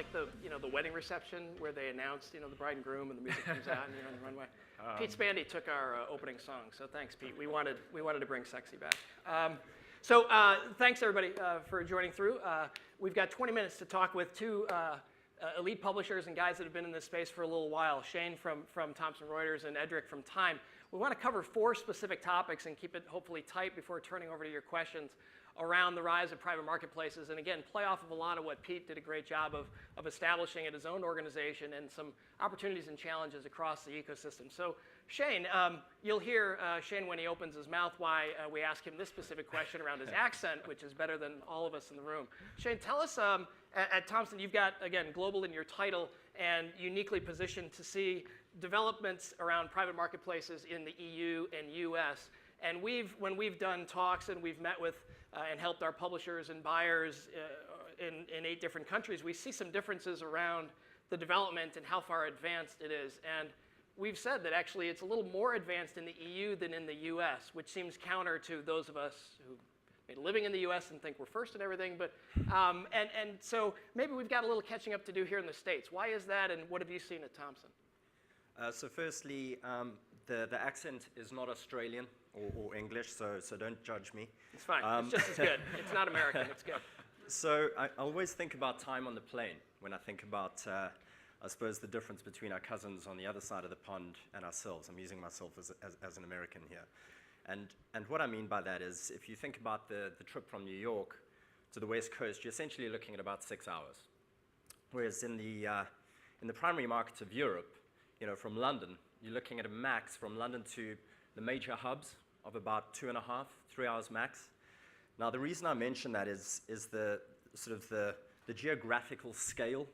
like the the wedding reception where they announced the bride and groom and the music comes out and you're on the runway. Pete Spandy took our opening song, so thanks, Pete. We wanted to bring sexy back. Thanks everybody for joining through. We've got 20 minutes to talk with two elite publishers and guys that have been in this space for a little while. Shane from Thomson Reuters and Edric from Time. We want to cover 4 specific topics and keep it hopefully tight before turning over to your questions around the rise of private marketplaces, and again, play off of a lot of what Pete did a great job of establishing at his own organization and some opportunities and challenges across the ecosystem. So Shane, you'll hear Shane when he opens his mouth why we ask him this specific question around his accent, which is better than all of us in the room. Shane, tell us, at Thomson, you've got, again, global in your title and uniquely positioned to see developments around private marketplaces in the EU and US. And when we've done talks and we've met with and helped our publishers and buyers in 8 different countries, we see some differences around the development and how far advanced it is. And we've said that actually it's a little more advanced in the EU than in the US, which seems counter to those of us who made a living in the US and think we're first in everything. But and so maybe we've got a little catching up to do here in the States. Why is that, and what have you seen at Thomson? So firstly, the accent is not Australian or English, so don't judge me. It's fine. It's just as good. It's not American. It's good. So I always think about time on the plane when I think about, I suppose, the difference between our cousins on the other side of the pond and ourselves. I'm using myself as an American here. And what I mean by that is, if you think about the trip from New York to the West Coast, you're essentially looking at about 6 hours. Whereas in the primary markets of Europe, from London, you're looking at a max from London to the major hubs of about 2.5, 3 hours max. Now, the reason I mention that is the sort of the geographical scale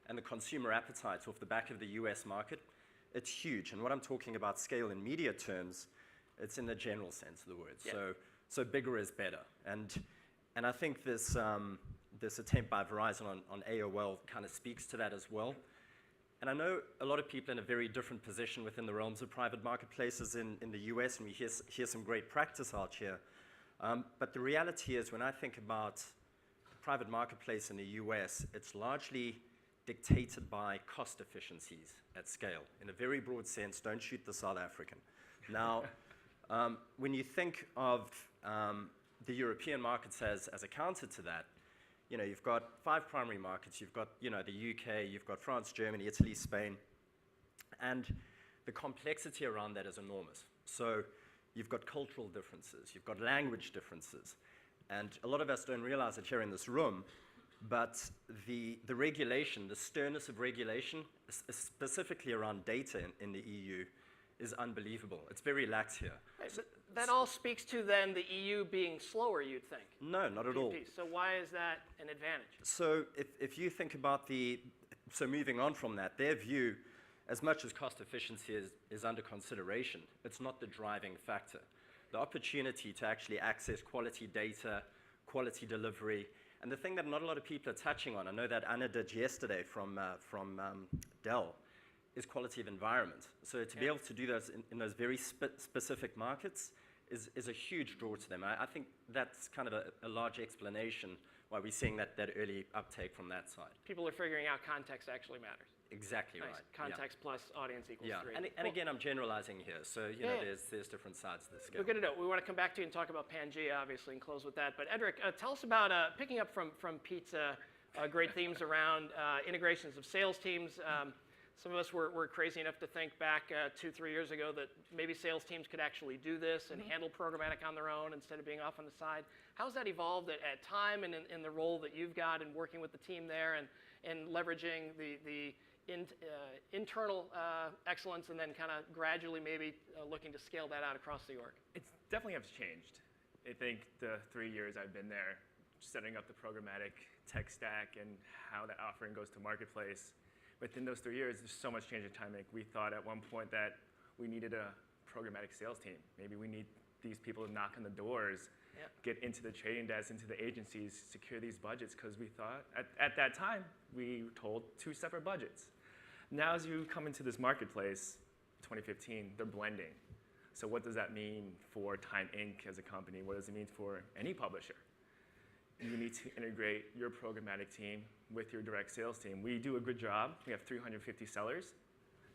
and the consumer appetite off the back of the US market. It's huge. And what I'm talking about scale in media terms, it's in the general sense of the word. Yeah. So bigger is better. And I think this attempt by Verizon on AOL kind of speaks to that as well. And I know a lot of people in a very different position within the realms of private marketplaces in the US, and we hear some great practice out here. But the reality is, when I think about private marketplace in the US, it's largely dictated by cost efficiencies at scale. In a very broad sense, don't shoot the South African. Now, when you think of the European markets as a counter to that, you've got 5 primary markets. You've got, the UK, you've got France, Germany, Italy, Spain. And the complexity around that is enormous. So you've got cultural differences. You've got language differences. And a lot of us don't realize it here in this room, but the regulation, the sternness of regulation, specifically around data in the EU, is unbelievable. It's very lax here. So that all speaks to then the EU being slower, you'd think? No, not at all. So why is that an advantage? So if you think about so moving on from that, their view, as much as cost efficiency is under consideration, it's not the driving factor. The opportunity to actually access quality data, quality delivery, and the thing that not a lot of people are touching on, I know that Anna did yesterday from Dell, is quality of environment. So to be able to do those in those very specific markets is a huge draw to them. I think that's kind of a large explanation why we're seeing that early uptake from that side. People are figuring out context actually matters. Exactly. Nice. Right. Plus audience equals 3. And again, I'm generalizing here. So there's different sides to this scale. We're good to know. We want to come back to you and talk about Pangea, obviously, and close with that. But Edric, tell us about picking up from Pete's great themes around integrations of sales teams. Some of us were crazy enough to think back 2-3 years ago that maybe sales teams could actually do this and handle programmatic on their own instead of being off on the side. How's that evolved at Time and in the role that you've got in working with the team there and leveraging the internal excellence and then kind of gradually maybe looking to scale that out across the org? It definitely has changed. I think the 3 years I've been there, setting up the programmatic tech stack and how that offering goes to marketplace, within those 3 years, there's so much change in time. We thought at one point that we needed a programmatic sales team. Maybe we need these people to knock on the doors, get into the trading desks, into the agencies, secure these budgets, because we thought, at that time, we were told 2 separate budgets. Now as you come into this marketplace, 2015, they're blending. So what does that mean for Time Inc. as a company? What does it mean for any publisher? you need to integrate your programmatic team with your direct sales team. We do a good job. We have 350 sellers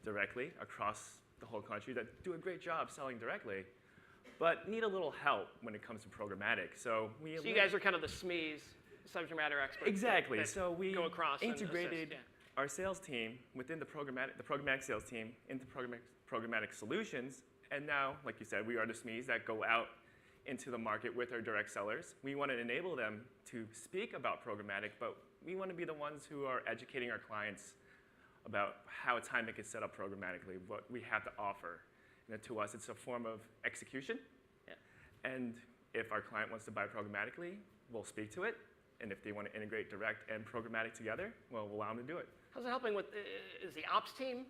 directly across the whole country that do a great job selling directly, but need a little help when it comes to programmatic. So you guys are kind of the SMEs, subject matter experts. Exactly. That So we go across integrated and assist, our sales team within the programmatic sales team into programmatic solutions. And now, like you said, we are the SMEs that go out into the market with our direct sellers. We want to enable them to speak about programmatic, but we want to be the ones who are educating our clients about how TimeInc is set up programmatically, what we have to offer. And to us, it's a form of execution. Yeah. And if our client wants to buy programmatically, we'll speak to it. And if they want to integrate direct and programmatic together, well, we'll allow them to do it. How's it helping with, is the ops team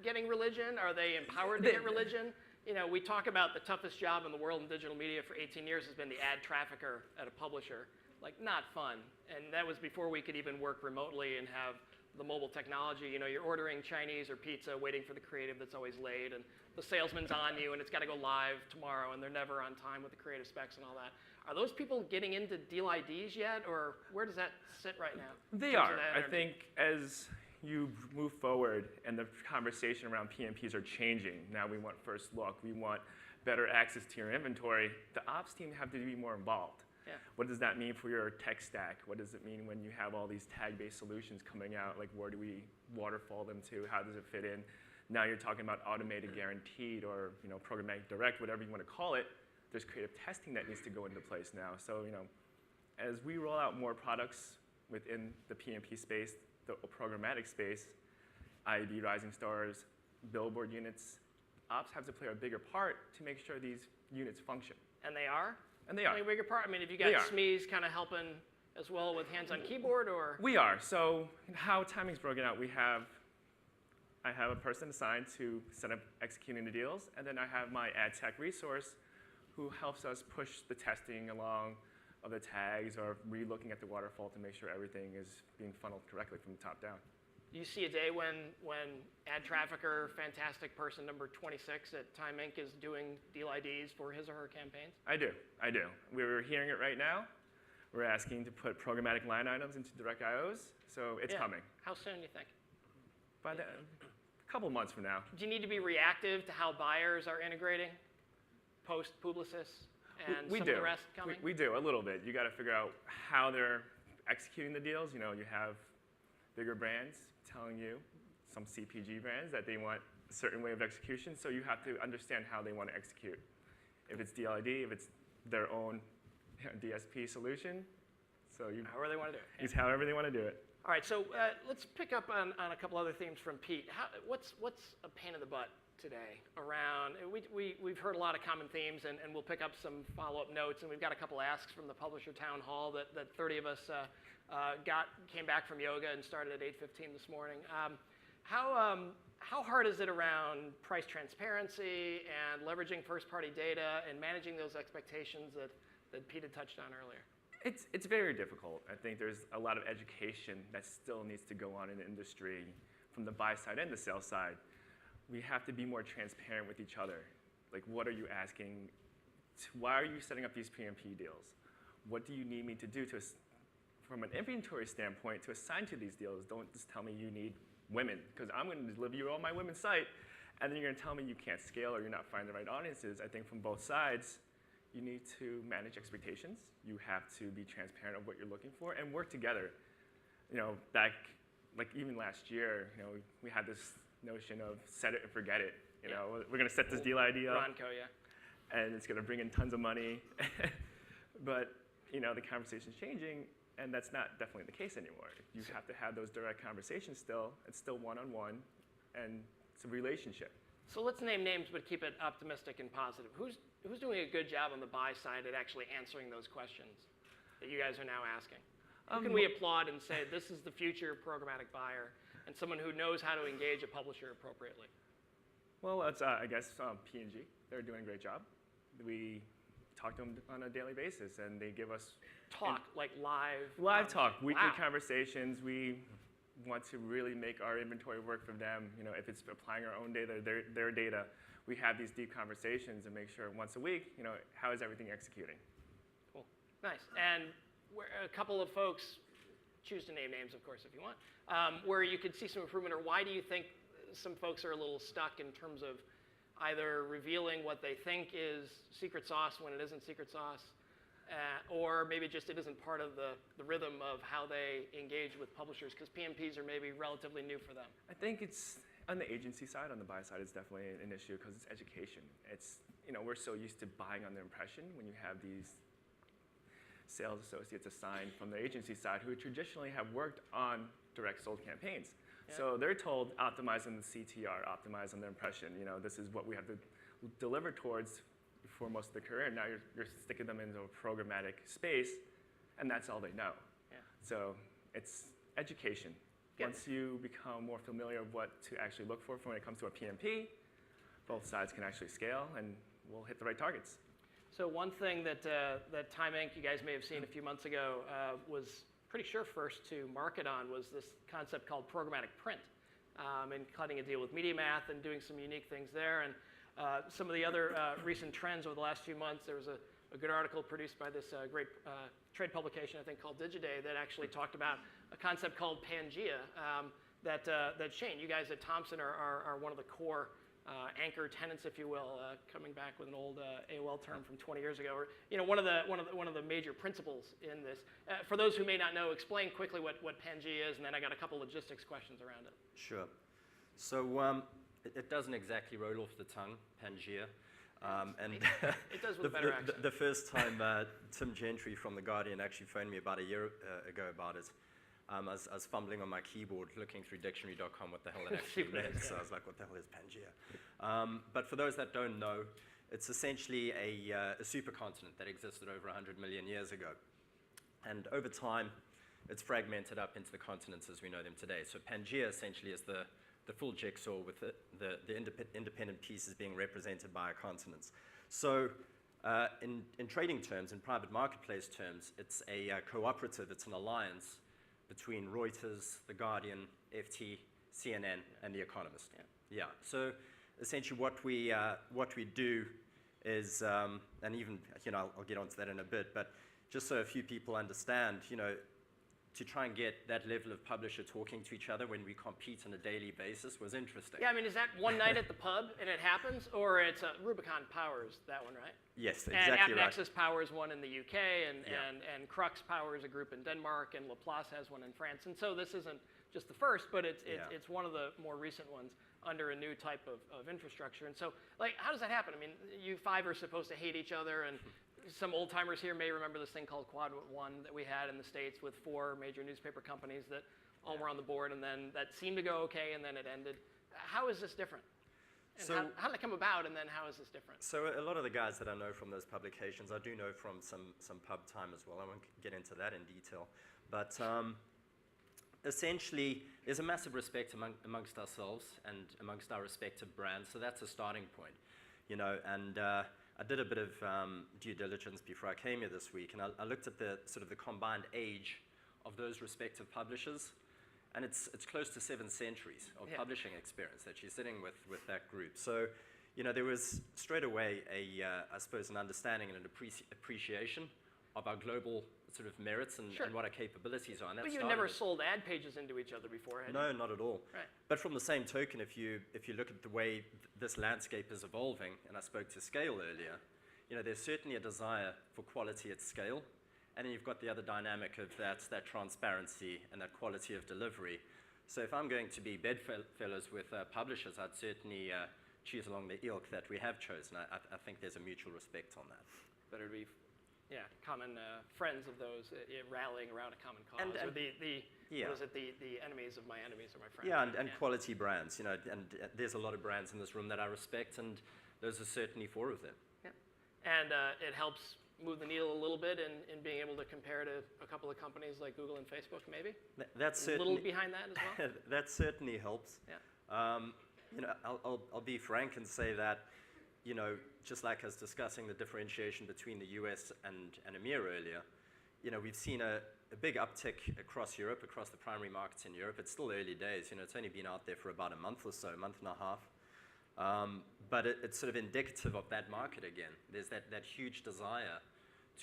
getting religion? Are they empowered to get religion? You know, we talk about the toughest job in the world in digital media for 18 years has been the ad trafficker at a publisher. Like, not fun. And that was before we could even work remotely and have the mobile technology. You know, you're ordering Chinese or pizza, waiting for the creative that's always late, and the salesman's on you, and it's got to go live tomorrow, and they're never on time with the creative specs and all that. Are those people getting into deal IDs yet, or where does that sit right now? They are. I think as you move forward and the conversation around PMPs are changing, now we want first look, we want better access to your inventory, the ops team have to be more involved. Yeah. What does that mean for your tech stack? What does it mean when you have all these tag-based solutions coming out? Like, where do we waterfall them to? How does it fit in? Now you're talking about automated guaranteed or programmatic direct, whatever you want to call it. There's creative testing that needs to go into place now. So as we roll out more products within the PMP space, the programmatic space, IAB Rising Stars, billboard units, ops have to play a bigger part to make sure these units function. And they are? And they are. I mean, bigger part. I mean, have you got SMEs kind of helping as well with hands on keyboard, or? We are. So how TimeInc's broken out, I have a person assigned to set up executing the deals, and then I have my ad tech resource who helps us push the testing along of the tags or re-looking at the waterfall to make sure everything is being funneled correctly from the top down. Do you see a day when ad trafficker, fantastic person number 26 at TimeInc is doing deal IDs for his or her campaigns? I do. We're hearing it right now. We're asking to put programmatic line items into direct IOs, so it's coming. How soon do you think? By a couple months from now. Do you need to be reactive to how buyers are integrating post Publicis and some of the rest coming? We do, a little bit. You got to figure out how they're executing the deals. You have bigger brands telling you, some CPG brands, that they want a certain way of execution, so you have to understand how they want to execute. If it's DLID, if it's their own DSP solution, however they want to do it. It's however they want to do it. All right, so let's pick up on a couple other themes from Pete. What's a pain in the butt today around, we've heard a lot of common themes, and we'll pick up some follow-up notes, and we've got a couple asks from the publisher town hall that 30 of us came back from yoga and started at 8:15 this morning. How hard is it around price transparency and leveraging first-party data and managing those expectations that Pete had touched on earlier? It's very difficult. I think there's a lot of education that still needs to go on in the industry from the buy side and the sell side. We have to be more transparent with each other. Like, what are you asking? Why are you setting up these PMP deals? What do you need me to do from an inventory standpoint to assign to these deals? Don't just tell me you need women, because I'm going to deliver you on my women's site, and then you're going to tell me you can't scale or you're not finding the right audiences. I think from both sides, you need to manage expectations. You have to be transparent of what you're looking for and work together. Back, like even last year, we had this notion of set it and forget it. We're going to set this deal ID up, Ronco, and it's going to bring in tons of money. But the conversation's changing, and that's not definitely the case anymore. You have to have those direct conversations still. It's still one-on-one, and it's a relationship. So let's name names, but keep it optimistic and positive. Who's doing a good job on the buy side at actually answering those questions that you guys are now asking? Who can we applaud and say, this is the future programmatic buyer, and someone who knows how to engage a publisher appropriately? Well, that's, I guess, P&G. They're doing a great job. We talk to them on a daily basis, and they give us like live? Live talk, weekly conversations. We want to really make our inventory work for them. If it's applying our own data, their data, we have these deep conversations and make sure once a week, how is everything executing? Cool, nice. And where a couple of folks, choose to name names, of course, if you want, where you could see some improvement, or why do you think some folks are a little stuck in terms of either revealing what they think is secret sauce when it isn't secret sauce, or maybe just it isn't part of the rhythm of how they engage with publishers, because PMPs are maybe relatively new for them? I think it's on the agency side, on the buy side, it's definitely an issue because it's education. It's, we're so used to buying on their impression when you have these sales associates assigned from the agency side who traditionally have worked on direct sold campaigns. Yeah. So they're told optimize on the CTR, optimize on their impression. This is what we have to deliver towards for most of the career. Now you're sticking them into a programmatic space, and that's all they know. Yeah. So it's education. Yeah. Once you become more familiar with what to actually look for when it comes to a PMP, both sides can actually scale, and we'll hit the right targets. So one thing that Time Inc., you guys may have seen a few months ago, was pretty sure first to market on was this concept called programmatic print, and cutting a deal with MediaMath and doing some unique things there. And some of the other recent trends over the last few months, there was a good article produced by this great trade publication, I think, called Digiday, that actually talked about a concept called Pangea that Shane, you guys at Thomson are one of the core anchor tenants, if you will, coming back with an old AOL term from 20 years ago. Or, one of the major principles in this. For those who may not know, explain quickly what Pangea is, and then I got a couple logistics questions around it. Sure. So it doesn't exactly roll off the tongue, Pangea. And it does with a better accent. The first time Tim Gentry from The Guardian actually phoned me about a year ago about it, I was fumbling on my keyboard looking through dictionary.com what the hell it actually meant. So I was like, what the hell is Pangea? But for those that don't know, it's essentially a supercontinent that existed over 100 million years ago. And over time, it's fragmented up into the continents as we know them today. So Pangea essentially is the full jigsaw with the independent pieces being represented by continents. So in trading terms, in private marketplace terms, it's a cooperative, it's an alliance between Reuters, The Guardian, FT, CNN, and The Economist. Yeah. So essentially what we do is, and even, I'll get onto that in a bit, but just so a few people understand, to try and get that level of publisher talking to each other when we compete on a daily basis was interesting. Yeah, I mean, is that one night at the pub and it happens, or it's Rubicon powers that one, right? Yes, exactly and right. AppNexus powers one in the UK, and Crux powers a group in Denmark, and Laplace has one in France. And so this isn't just the first, but it's one of the more recent ones under a new type of infrastructure. And so, how does that happen? I mean, you five are supposed to hate each other, and some old timers here may remember this thing called Quad One that we had in the States with 4 major newspaper companies that all were on the board, and then that seemed to go okay, and then it ended. How is this different? And so, how did it come about, and then how is this different? So a lot of the guys that I know from those publications, I do know from some pub time as well. I won't get into that in detail. But essentially, there's a massive respect amongst ourselves and amongst our respective brands, so that's a starting point. And I did a bit of due diligence before I came here this week, and I looked at the sort of the combined age of those respective publishers, and it's close to 7 centuries of publishing experience that you're sitting with that group. So, there was straight away I suppose, an understanding and an appreciation of our global sort of merits and what our capabilities are. And but you never sold ad pages into each other before, had you? No, not at all. Right. But from the same token, if you look at the way this landscape is evolving, and I spoke to scale earlier, there's certainly a desire for quality at scale, and then you've got the other dynamic of that transparency and that quality of delivery. So if I'm going to be bedfellows with publishers, I'd certainly choose along the ilk that we have chosen. I think there's a mutual respect on that. Better be common friends of those rallying around a common cause. Or what is it, the enemies of my enemies are my friends. Yeah, and quality brands, and there's a lot of brands in this room that I respect, and those are certainly 4 of them. Yeah. And it helps move the needle a little bit in being able to compare to a couple of companies like Google and Facebook, maybe? That's a little behind that as well? That certainly helps. Yeah. I'll be frank and say that, just like us discussing the differentiation between the US and EMEA earlier, we've seen a big uptick across Europe, across the primary markets in Europe. It's still early days. It's only been out there for about a month or so, a month and a half. But it's sort of indicative of that market again. There's that huge desire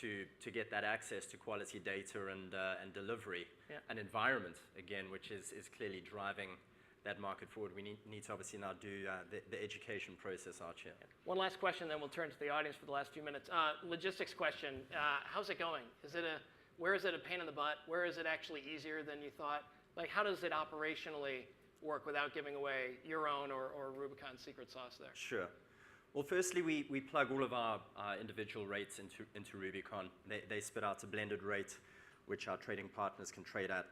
to get that access to quality data and delivery, Yeah. an environment, again, which is clearly driving that market forward. We need to obviously now do the education process out here. One last question, then we'll turn to the audience for the last few minutes. Logistics question, how's it going? Where is it a pain in the butt? Where is it actually easier than you thought? Like, how does it operationally work without giving away your own or Rubicon's secret sauce there? Sure. Well, firstly, we plug all of our individual rates into Rubicon. They spit out a blended rate, which our trading partners can trade at.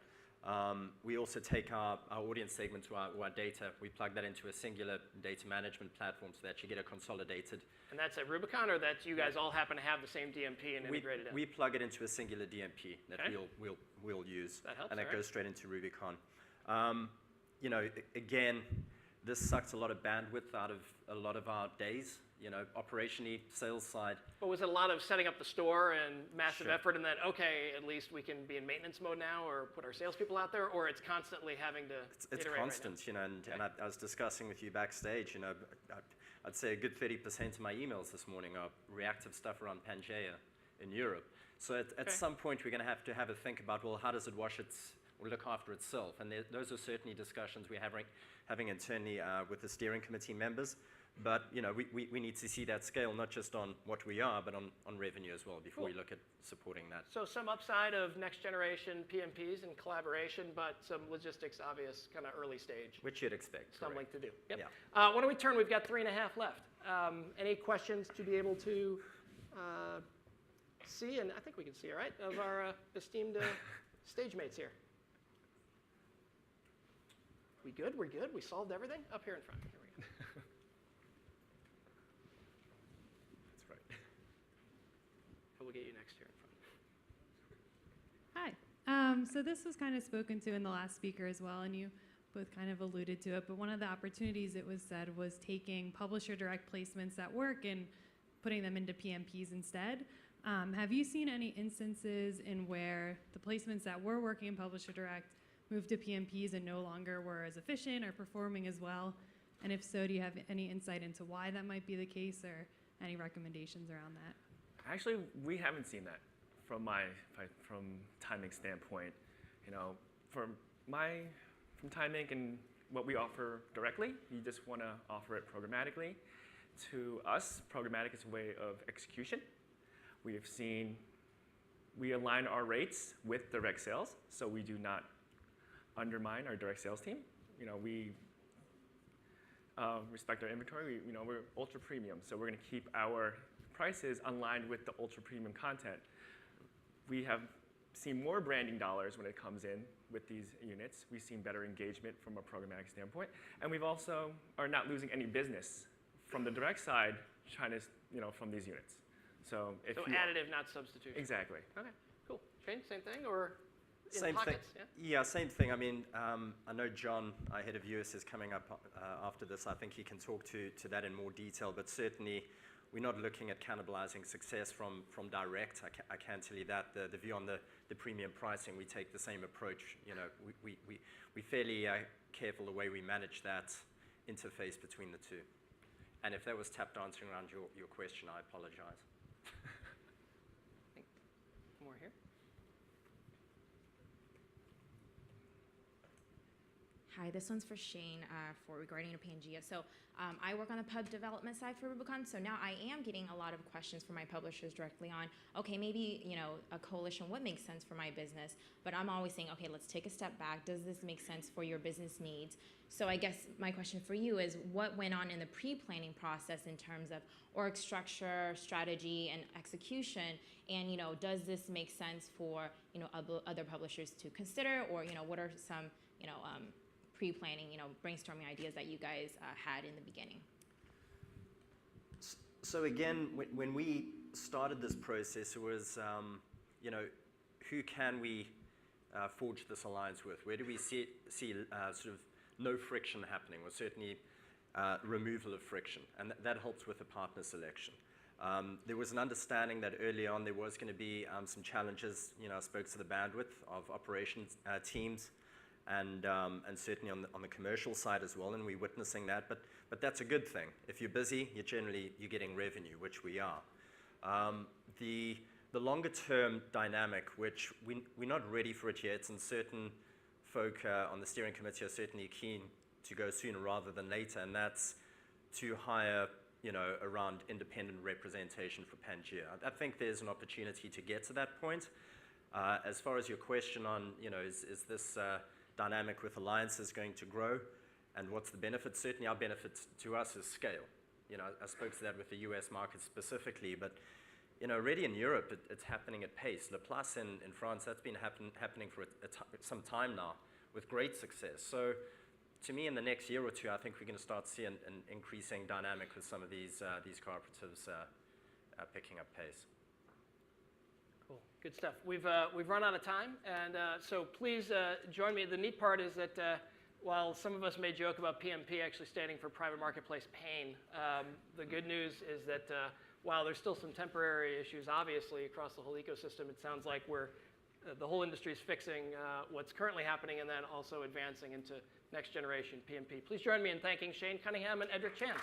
We also take our audience segment to our data. We plug that into a singular data management platform so that you get a consolidated. And that's at Rubicon, or that you guys all happen to have the same DMP and integrated in? We plug it into a singular DMP that Okay. we'll use. That helps, and that all right. goes straight into Rubicon. You know, again, this sucks a lot of bandwidth out of a lot of our days. You know, operationally, sales side. But was it a lot of setting up the store and massive Sure. effort, and then, okay, at least we can be in maintenance mode now, or put our salespeople out there, or it's constantly having to It's iterate constant, right you know, and I was discussing with you backstage, you know, I'd say a good 30% of my emails this morning are reactive stuff around Pangea in Europe. So at some point, we're going to have a think about, well, how does it or look after itself? And those are certainly discussions we're having internally with the steering committee members. But, you know, we need to see that scale, not just on what we are, but on revenue as well, before we look at supporting that. So some upside of next generation PMPs and collaboration, but some logistics obvious kind of early stage. Which you'd expect. Stumbling to do. Yep. Yeah. Why don't we turn? We've got 3.5 left. Any questions to be able to see, and I think we can see, all right, of our esteemed stage mates here. We good? We're good? We solved everything? Up here in front. Here we go. That's right. We'll get you next here in front. Hi. So this was kind of spoken to in the last speaker as well, and you both kind of alluded to it, but one of the opportunities it was said was taking publisher direct placements that work and putting them into PMPs instead. Have you seen any instances in where the placements that were working in publisher direct moved to PMPs and no longer were as efficient or performing as well? And if so, do you have any insight into why that might be the case, or any recommendations around that? Actually, we haven't seen that from timing standpoint. You know, from timing and what we offer directly, you just want to offer it programmatically. To us, programmatic is a way of execution. We have seen, we align our rates with direct sales, so we do not undermine our direct sales team. You know, we respect our inventory. We're ultra premium, so we're going to keep our prices aligned with the ultra premium content. We have seen more branding dollars when it comes in with these units. We've seen better engagement from a programmatic standpoint, and we've also are not losing any business from the direct side, from these units. So additive, not substitution. Exactly. Okay, cool. Shane, same thing, or in Same thing. pockets? Yeah, same thing. I mean, I know John, our head of US, is coming up after this. I think he can talk to that in more detail, but certainly we're not looking at cannibalizing success from direct. I can tell you that. The view on the premium pricing, we take the same approach. You know, we're fairly careful the way we manage that interface between the two. And if that was tap dancing around your question, I apologize. More here. Hi, this one's for Shane regarding Pangea. So I work on the pub development side for Rubicon, so now I am getting a lot of questions from my publishers directly on, okay, maybe a coalition would make sense for my business, but I'm always saying, okay, let's take a step back. Does this make sense for your business needs? So I guess my question for you is, what went on in the pre-planning process in terms of org structure, strategy, and execution? And does this make sense for other publishers to consider, or what are some pre-planning, brainstorming ideas that you guys had in the beginning? So again, when we started this process, it was, who can we forge this alliance with? Where do we see sort of no friction happening, or certainly removal of friction? And that helps with the partner selection. There was an understanding that early on there was going to be some challenges. I spoke to the bandwidth of operations teams, and certainly on the commercial side as well, and we're witnessing that. But that's a good thing. If you're busy, you're getting revenue, which we are. The the longer term dynamic, which we're not ready for it yet, and certain folk on the steering committee are certainly keen to go sooner rather than later, and that's to hire, around independent representation for Pangea. I think there's an opportunity to get to that point. As far as your question on, is this dynamic with alliances going to grow, and what's the benefit? Certainly our benefit to us is scale. I spoke to that with the US market specifically, but already in Europe, it's happening at pace. Le Place in France, that's been happening for some time now with great success. So to me, in the next year or two, I think we're going to start seeing an increasing dynamic with some of these cooperatives picking up pace. Cool, good stuff. We've run out of time, and so please join me. The neat part is that while some of us may joke about PMP actually standing for private marketplace pain, the good news is that while there's still some temporary issues, obviously, across the whole ecosystem, it sounds like the whole industry is fixing what's currently happening and then also advancing into next generation PMP. Please join me in thanking Shane Cunningham and Edric Chan.